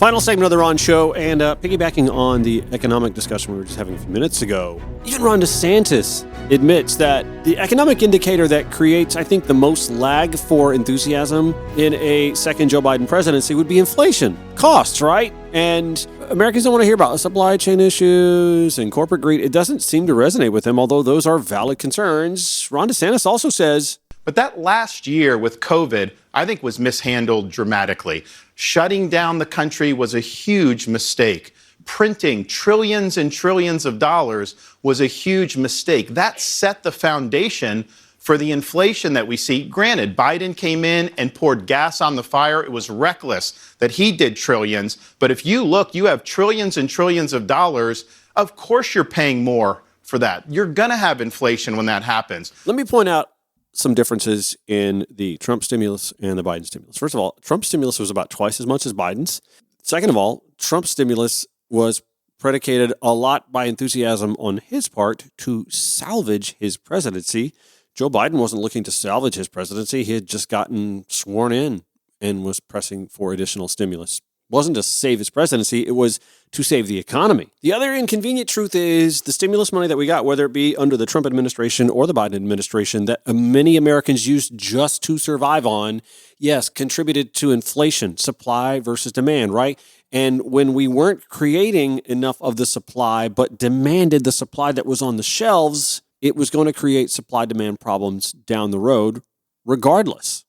Final segment of the Ron Show, and piggybacking on the economic discussion we were just having a few minutes ago, even Ron DeSantis admits that the economic indicator that creates, I think, the most lag for enthusiasm in a second Joe Biden presidency would be inflation. Costs, right? And Americans don't want to hear about supply chain issues and corporate greed. It doesn't seem to resonate with them, although those are valid concerns. Ron DeSantis also says, but that last year with COVID, I think, was mishandled dramatically. Shutting down the country was a huge mistake. Printing trillions and trillions of dollars was a huge mistake. That set the foundation for the inflation that we see. Granted, Biden came in and poured gas on the fire. It was reckless that he did trillions. But if you look, you have trillions and trillions of dollars. Of course you're paying more for that. You're going to have inflation when that happens. Let me point out some differences in the Trump stimulus and the Biden stimulus. First of all, Trump's stimulus was about twice as much as Biden's. Second of all, Trump's stimulus was predicated a lot by enthusiasm on his part to salvage his presidency. Joe Biden wasn't looking to salvage his presidency. He had just gotten sworn in and was pressing for additional stimulus. It wasn't to save his presidency, it was to save the economy. The other inconvenient truth is the stimulus money that we got, whether it be under the Trump administration or the Biden administration, that many Americans used just to survive on, yes, contributed to inflation, supply versus demand, right? And when we weren't creating enough of the supply, but demanded the supply that was on the shelves, it was going to create supply-demand problems down the road regardless.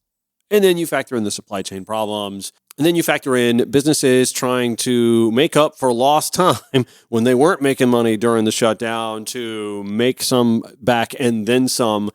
And then you factor in the supply chain problems. And then you factor in businesses trying to make up for lost time when they weren't making money during the shutdown to make some back and then some.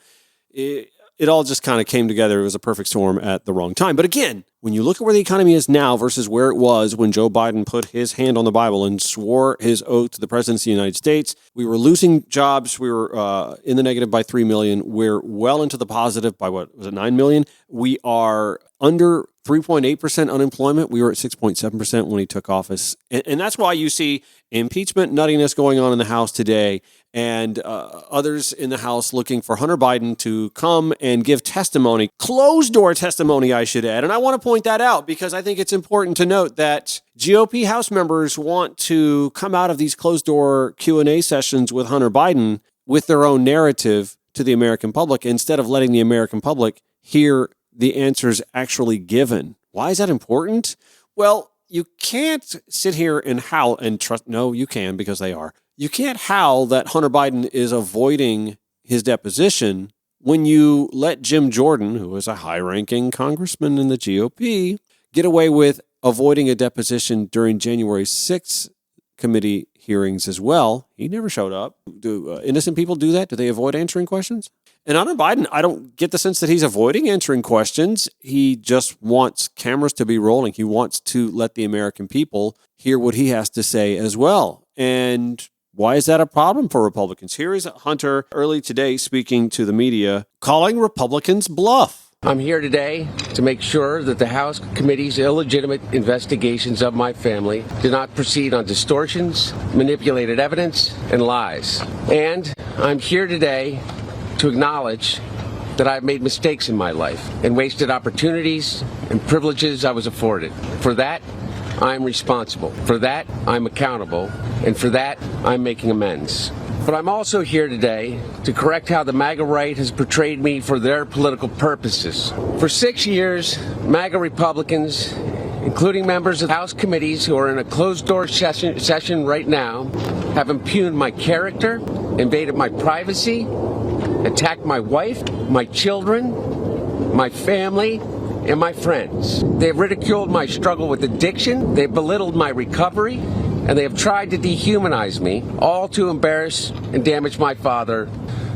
It all just kind of came together. It was a perfect storm at the wrong time. But again, when you look at where the economy is now versus where it was when Joe Biden put his hand on the Bible and swore his oath to the presidency of the United States, we were losing jobs. We were in the negative by 3 million. We're well into the positive by, 9 million? We are under 3.8% unemployment. We were at 6.7% when he took office. And that's why you see impeachment nuttiness going on in the House today and others in the House looking for Hunter Biden to come and give testimony, closed-door testimony, I should add. And I want to point that out because I think it's important to note that GOP House members want to come out of these closed-door Q&A sessions with Hunter Biden with their own narrative to the American public instead of letting the American public hear the answers actually given. Why is that important? Well, you can't sit here and howl and trust. No, you can because they are. You can't howl that Hunter Biden is avoiding his deposition when you let Jim Jordan, who is a high-ranking congressman in the GOP, get away with avoiding a deposition during January 6th committee hearings as well. He never showed up. Do innocent people do that? Do they avoid answering questions? And Hunter Biden, I don't get the sense that he's avoiding answering questions. He just wants cameras to be rolling. He wants to let the American people hear what he has to say as well. And why is that a problem for Republicans? Here is Hunter early today speaking to the media, calling Republicans bluff. I'm here today to make sure that the House committee's illegitimate investigations of my family do not proceed on distortions, manipulated evidence, and lies. And I'm here today to acknowledge that I've made mistakes in my life and wasted opportunities and privileges I was afforded. For that, I'm responsible. For that, I'm accountable. And for that, I'm making amends. But I'm also here today to correct how the MAGA right has portrayed me for their political purposes. For 6 years, MAGA Republicans, including members of House committees who are in a closed-door session right now, have impugned my character, invaded my privacy, attacked my wife, my children, my family, and my friends. They have ridiculed my struggle with addiction, they have belittled my recovery, and they have tried to dehumanize me, all to embarrass and damage my father,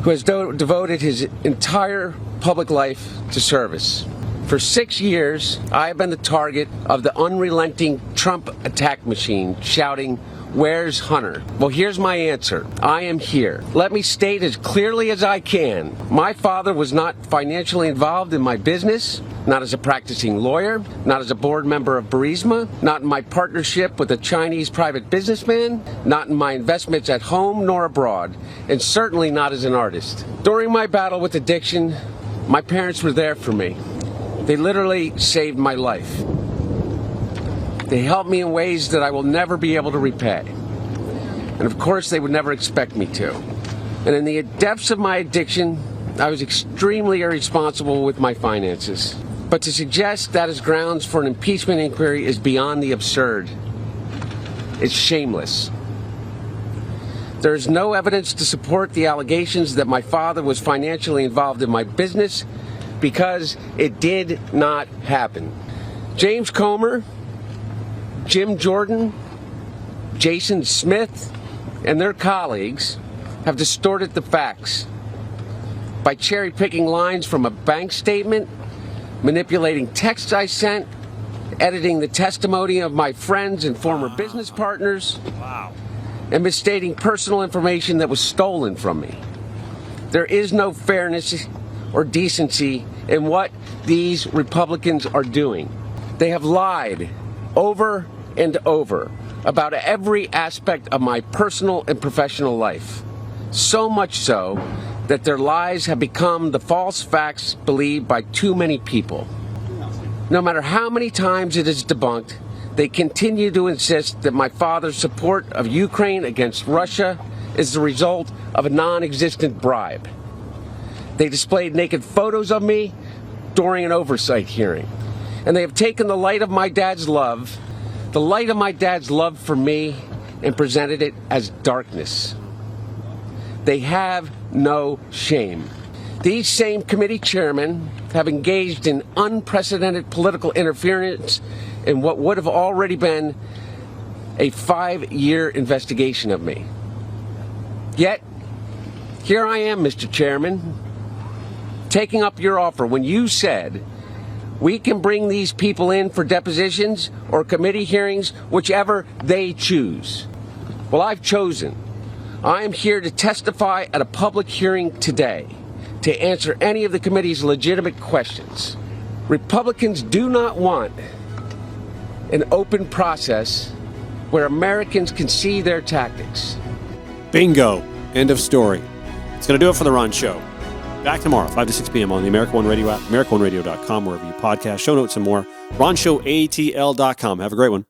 who has devoted his entire public life to service. For 6 years, I have been the target of the unrelenting Trump attack machine, shouting, "Where's Hunter?" Well, here's my answer. I am here. Let me state as clearly as I can. My father was not financially involved in my business, not as a practicing lawyer, not as a board member of Burisma, not in my partnership with a Chinese private businessman, not in my investments at home nor abroad, and certainly not as an artist. During my battle with addiction, my parents were there for me. They literally saved my life. They helped me in ways that I will never be able to repay. And of course, they would never expect me to. And in the depths of my addiction, I was extremely irresponsible with my finances. But to suggest that as grounds for an impeachment inquiry is beyond the absurd. It's shameless. There is no evidence to support the allegations that my father was financially involved in my business because it did not happen. James Comer, Jim Jordan, Jason Smith, and their colleagues have distorted the facts by cherry-picking lines from a bank statement, manipulating texts I sent, editing the testimony of my friends and former business partners, and misstating personal information that was stolen from me. There is no fairness or decency in what these Republicans are doing. They have lied over and over about every aspect of my personal and professional life. So much so that their lies have become the false facts believed by too many people. No matter how many times it is debunked, they continue to insist that my father's support of Ukraine against Russia is the result of a non-existent bribe. They displayed naked photos of me during an oversight hearing. And they have taken the light of my dad's love for me, and presented it as darkness. They have no shame. These same committee chairmen have engaged in unprecedented political interference in what would have already been a 5-year investigation of me. Yet, here I am, Mr. Chairman, taking up your offer when you said we can bring these people in for depositions or committee hearings, whichever they choose. Well, I've chosen. I am here to testify at a public hearing today to answer any of the committee's legitimate questions. Republicans do not want an open process where Americans can see their tactics. Bingo. End of story. It's going to do it for The Ron Show. Back tomorrow, 5 to 6 p.m. on the America One Radio app, AmericaOneRadio.com, wherever you podcast, show notes and more. RonShowATL.com. Have a great one.